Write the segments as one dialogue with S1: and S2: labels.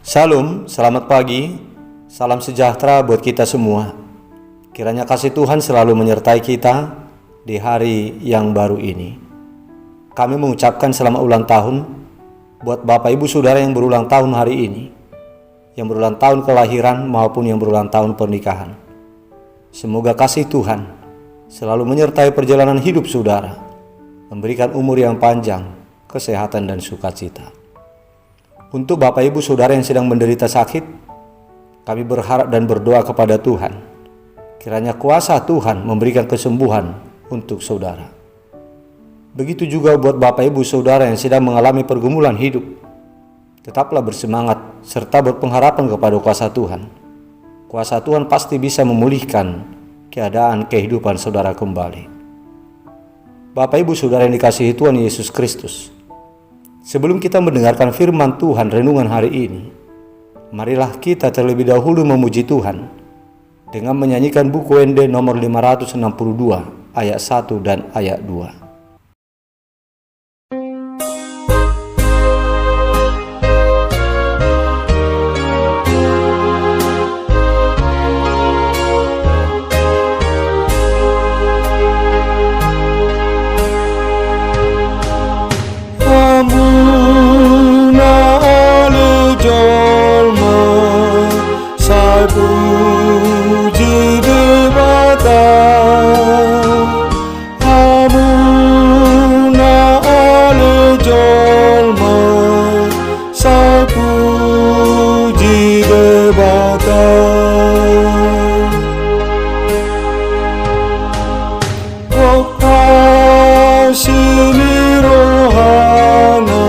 S1: Shalom, selamat pagi, salam sejahtera buat kita semua. Kiranya kasih Tuhan selalu menyertai kita di hari yang baru ini. Kami mengucapkan selamat ulang tahun buat Bapak Ibu Saudara yang berulang tahun hari ini, yang berulang tahun kelahiran maupun yang berulang tahun pernikahan. Semoga kasih Tuhan selalu menyertai perjalanan hidup saudara, memberikan umur yang panjang, kesehatan dan sukacita. Untuk Bapak Ibu Saudara yang sedang menderita sakit, kami berharap dan berdoa kepada Tuhan, kiranya kuasa Tuhan memberikan kesembuhan untuk saudara. Begitu juga buat Bapak Ibu Saudara yang sedang mengalami pergumulan hidup, tetaplah bersemangat serta berpengharapan kepada kuasa Tuhan. Kuasa Tuhan pasti bisa memulihkan keadaan kehidupan saudara kembali. Bapak Ibu Saudara yang dikasihi Tuhan Yesus Kristus, sebelum kita mendengarkan firman Tuhan renungan hari ini, marilah kita terlebih dahulu memuji Tuhan dengan menyanyikan buku ND nomor 562 ayat 1 dan ayat 2.
S2: Puji debata amuna ale jolma sai puji debata okasini rohana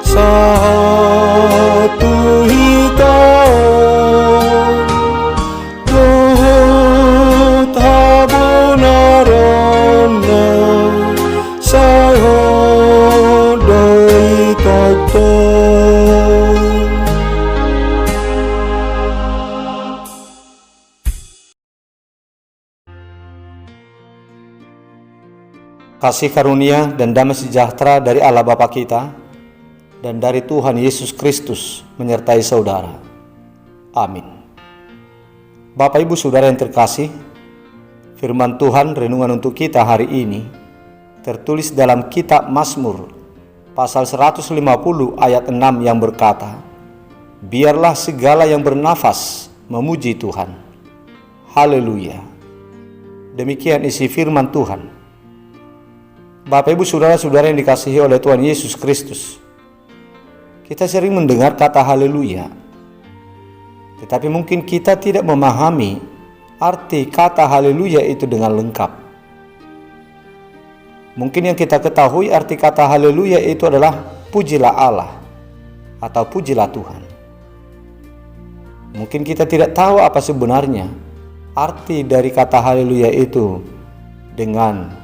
S2: satu hitao
S1: Kasih karunia dan damai sejahtera dari Allah Bapa kita dan dari Tuhan Yesus Kristus menyertai saudara. Amin. Bapak Ibu Saudara yang terkasih, firman Tuhan renungan untuk kita hari ini tertulis dalam kitab Mazmur pasal 150 ayat 6 yang berkata, "Biarlah segala yang bernafas memuji Tuhan." Haleluya. Demikian isi firman Tuhan. Bapak Ibu Saudara-saudara yang dikasihi oleh Tuhan Yesus Kristus, kita sering mendengar kata haleluya, tetapi mungkin kita tidak memahami arti kata haleluya itu dengan lengkap. Mungkin yang kita ketahui arti kata haleluya itu adalah pujilah Allah atau pujilah Tuhan. Mungkin kita tidak tahu apa sebenarnya arti dari kata haleluya itu dengan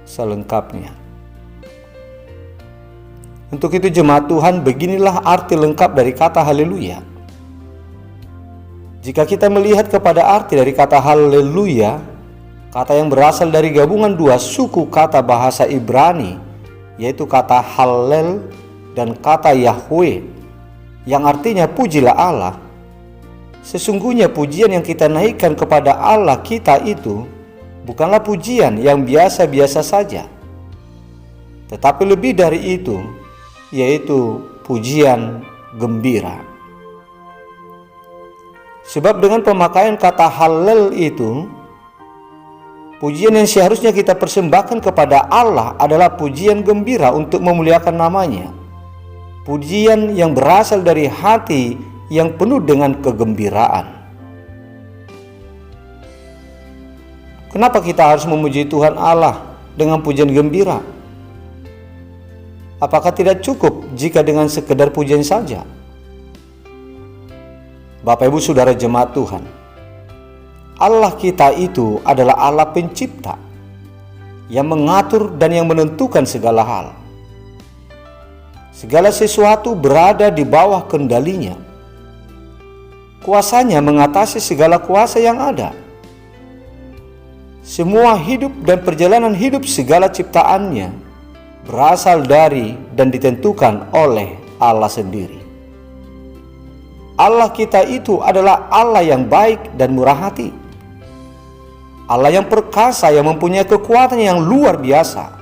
S1: selengkapnya. Untuk itu jemaat Tuhan, beginilah arti lengkap dari kata haleluya. Jika kita melihat kepada arti dari kata haleluya, kata yang berasal dari gabungan dua suku kata bahasa Ibrani, yaitu kata Hallel dan kata Yahweh, yang artinya pujilah Allah. Sesungguhnya pujian yang kita naikkan kepada Allah kita itu bukanlah pujian yang biasa-biasa saja, tetapi lebih dari itu, yaitu pujian gembira. Sebab dengan pemakaian kata Hallel itu, pujian yang seharusnya kita persembahkan kepada Allah adalah pujian gembira untuk memuliakan namanya. Pujian yang berasal dari hati yang penuh dengan kegembiraan. Kenapa kita harus memuji Tuhan Allah dengan pujian gembira? Apakah tidak cukup jika dengan sekedar pujian saja? Bapak Ibu Saudara jemaat Tuhan, Allah kita itu adalah Allah pencipta yang mengatur dan yang menentukan segala hal. Segala sesuatu berada di bawah kendalinya. Kuasanya mengatasi segala kuasa yang ada. Semua hidup dan perjalanan hidup segala ciptaannya berasal dari dan ditentukan oleh Allah sendiri. Allah kita itu adalah Allah yang baik dan murah hati. Allah yang perkasa, yang mempunyai kekuatan yang luar biasa,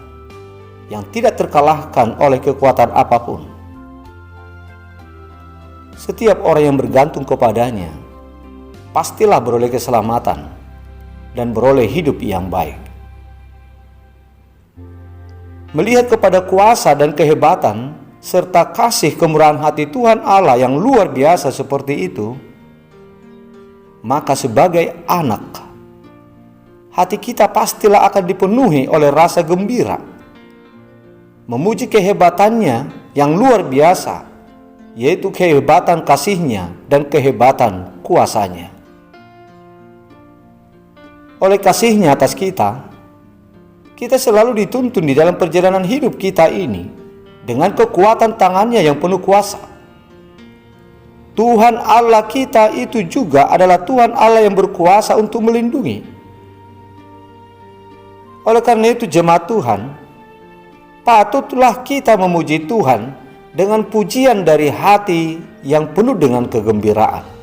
S1: yang tidak terkalahkan oleh kekuatan apapun. Setiap orang yang bergantung kepadanya pastilah beroleh keselamatan dan beroleh hidup yang baik. Melihat kepada kuasa dan kehebatan serta kasih kemurahan hati Tuhan Allah yang luar biasa seperti itu, maka sebagai anak, hati kita pastilah akan dipenuhi oleh rasa gembira, memuji kehebatannya yang luar biasa, yaitu kehebatan kasih-Nya dan kehebatan kuasa-Nya. Oleh kasih-Nya atas kita selalu dituntun di dalam perjalanan hidup kita ini dengan kekuatan tangan-Nya yang penuh kuasa. Tuhan Allah kita itu juga adalah Tuhan Allah yang berkuasa untuk melindungi. Oleh karena itu jemaat Tuhan, patutlah kita memuji Tuhan dengan pujian dari hati yang penuh dengan kegembiraan.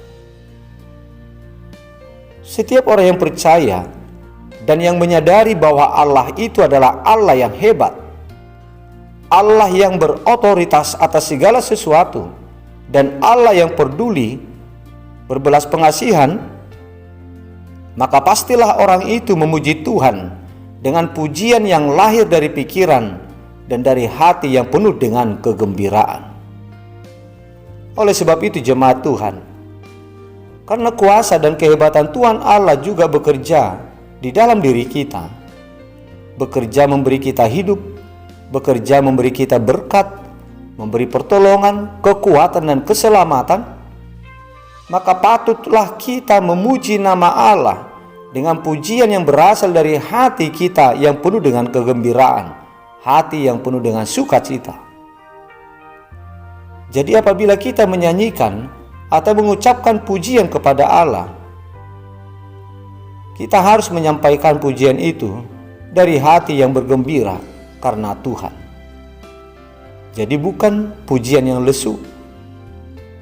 S1: Setiap orang yang percaya dan yang menyadari bahwa Allah itu adalah Allah yang hebat, Allah yang berotoritas atas segala sesuatu, dan Allah yang peduli, berbelas pengasihan, maka pastilah orang itu memuji Tuhan dengan pujian yang lahir dari pikiran dan dari hati yang penuh dengan kegembiraan. Oleh sebab itu jemaat Tuhan, karena kuasa dan kehebatan Tuhan Allah juga bekerja di dalam diri kita, bekerja memberi kita hidup, bekerja memberi kita berkat, memberi pertolongan, kekuatan dan keselamatan, maka patutlah kita memuji nama Allah dengan pujian yang berasal dari hati kita yang penuh dengan kegembiraan, hati yang penuh dengan sukacita. Jadi apabila kita menyanyikan atau mengucapkan pujian kepada Allah, kita harus menyampaikan pujian itu dari hati yang bergembira karena Tuhan. Jadi bukan pujian yang lesu,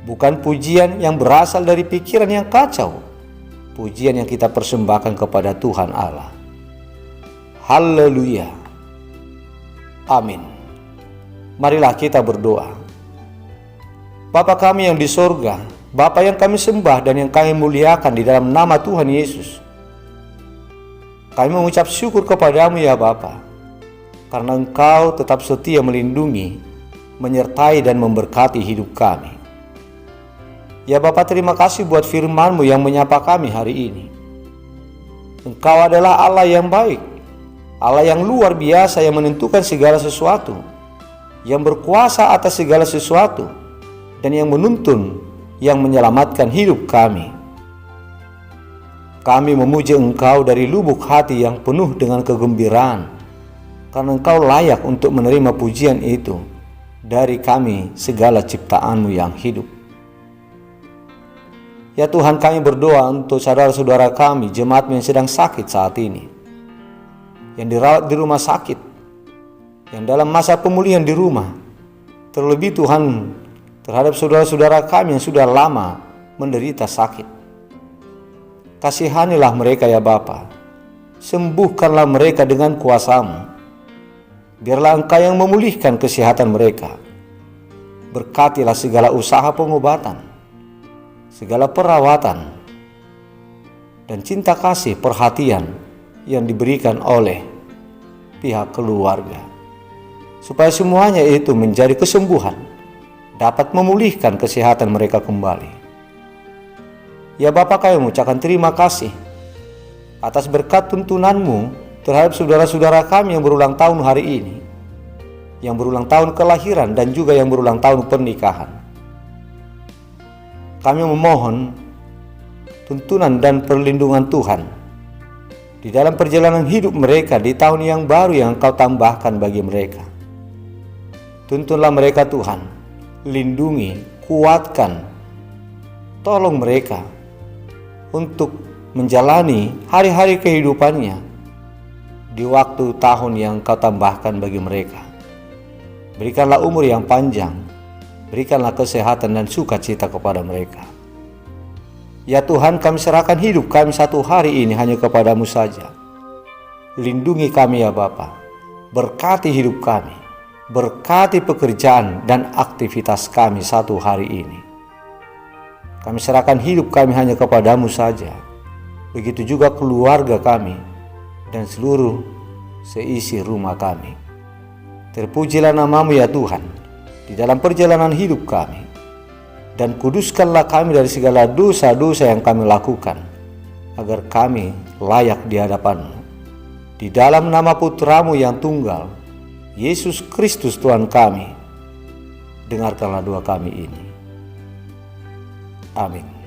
S1: bukan pujian yang berasal dari pikiran yang kacau, pujian yang kita persembahkan kepada Tuhan Allah. Haleluya. Amin. Marilah kita berdoa. Bapa kami yang di sorga, Bapa yang kami sembah dan yang kami muliakan di dalam nama Tuhan Yesus, kami mengucap syukur kepadamu ya Bapa, karena Engkau tetap setia melindungi, menyertai dan memberkati hidup kami. Ya Bapa, terima kasih buat firman-Mu yang menyapa kami hari ini. Engkau adalah Allah yang baik, Allah yang luar biasa yang menentukan segala sesuatu, yang berkuasa atas segala sesuatu, dan yang menuntun, yang menyelamatkan hidup kami. Kami memuji Engkau dari lubuk hati yang penuh dengan kegembiraan, karena Engkau layak untuk menerima pujian itu dari kami segala ciptaan-Mu yang hidup. Ya Tuhan, kami berdoa untuk saudara-saudara kami, jemaat-Mu yang sedang sakit saat ini, yang dirawat di rumah sakit, yang dalam masa pemulihan di rumah. Terlebih Tuhan, terhadap saudara-saudara kami yang sudah lama menderita sakit. Kasihanilah mereka ya Bapa, sembuhkanlah mereka dengan kuasa-Mu. Biarlah Engkau yang memulihkan kesehatan mereka. Berkatilah segala usaha pengobatan, segala perawatan, dan cinta kasih perhatian yang diberikan oleh pihak keluarga, supaya semuanya itu menjadi kesembuhan, dapat memulihkan kesehatan mereka kembali. Ya Bapa, kami mengucapkan terima kasih atas berkat tuntunan-Mu terhadap saudara-saudara kami yang berulang tahun hari ini, yang berulang tahun kelahiran dan juga yang berulang tahun pernikahan. Kami memohon tuntunan dan perlindungan Tuhan di dalam perjalanan hidup mereka di tahun yang baru yang Engkau tambahkan bagi mereka. Tuntunlah mereka Tuhan, lindungi, kuatkan, tolong mereka untuk menjalani hari-hari kehidupannya di waktu tahun yang Kau tambahkan bagi mereka. Berikanlah umur yang panjang, berikanlah kesehatan dan sukacita kepada mereka. Ya Tuhan, kami serahkan hidup kami satu hari ini hanya kepadamu saja. Lindungi kami ya Bapa, berkati hidup kami, berkati pekerjaan dan aktivitas kami satu hari ini. Kami serahkan hidup kami hanya kepadamu saja. Begitu juga keluarga kami dan seluruh seisi rumah kami. Terpujilah namamu ya Tuhan di dalam perjalanan hidup kami, dan kuduskanlah kami dari segala dosa-dosa yang kami lakukan, agar kami layak di hadapan-Mu. Di dalam nama Putramu yang tunggal, Yesus Kristus Tuhan kami, dengarkanlah doa kami ini. Amin.